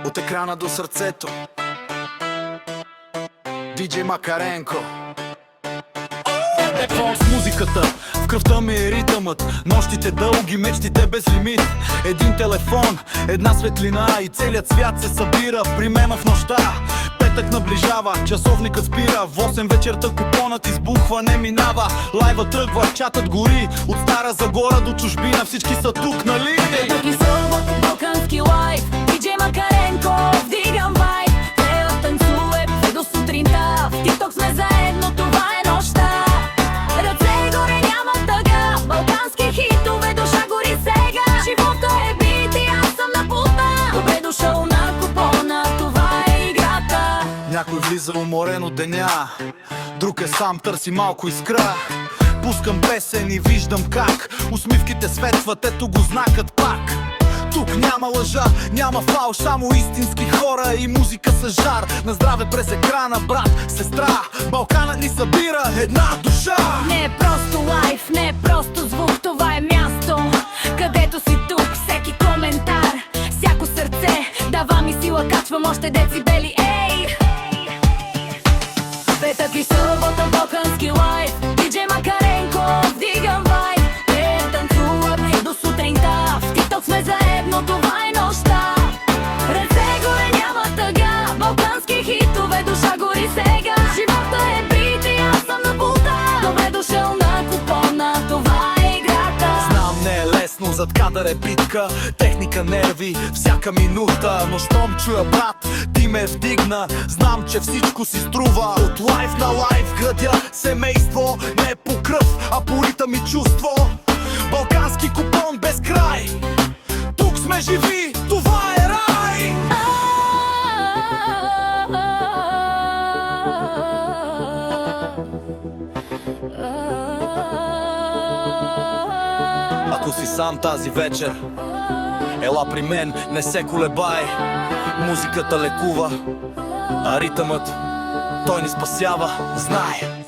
От екрана до сърцето DJ Макаренко. Фон с музиката, в кръвта ми е ритъмът. Нощите дълги, мечтите без лимит. Един телефон, една светлина и целият свят се събира при мен в нощта. Петък наближава, часовникът спира. В 8 вечерта купонът избухва, не минава. Лайва тръгва, чатът гори. От Стара Загора до чужбина всички са тук, нали? Петък и събота, балкански лайф. DJ Макаренко, вдигам вайб. Пея, танцуе, до сутринта. В TikTok сме заедно, това е нощта. Ръце горе, няма тъга. Балкански хитове, душа гори сега. Живота е бит и аз съм на пулта. Добре дошъл на купона, това е играта. Някой влиза уморен от деня, друг е сам, търси малко искра. Пускам песен и виждам как усмивките светват, ето го знакът пак. Тук няма лъжа, няма фалш, само истински хора и музика с жар. На здраве през екрана, брат, сестра, Балканът ни събира една душа. Не е просто лайф, не е просто звук, това е място, където си тук, всеки коментар, всяко сърце дава ми сила, качвам още децибели, ей! Петък и събота, балкански лайф. DJ Макаренко, вдигам вайб. Пея, танцувам до сутринта. В TikTok сме заедно, това е нощта. Ръце горе, няма тъга. Балкански хитове, душа гори сега. Живота е бит и аз съм на пулта. Добре дошъл на купона, това е играта. Знам, не е лесно, зад кадър е битка, техника, нерви, всяка минута. Но щом чуя, брат, ти ме вдигна, знам, че всичко си струва. От лайф на лайф градя семейство, не по кръв, а по ритъм и чувство. Балкански купон без край, тук сме живи, това е рай. Ако си сам тази вечер, ела при мен, не се колебай. Музиката лекува, а ритъмът, той ни спасява, знай.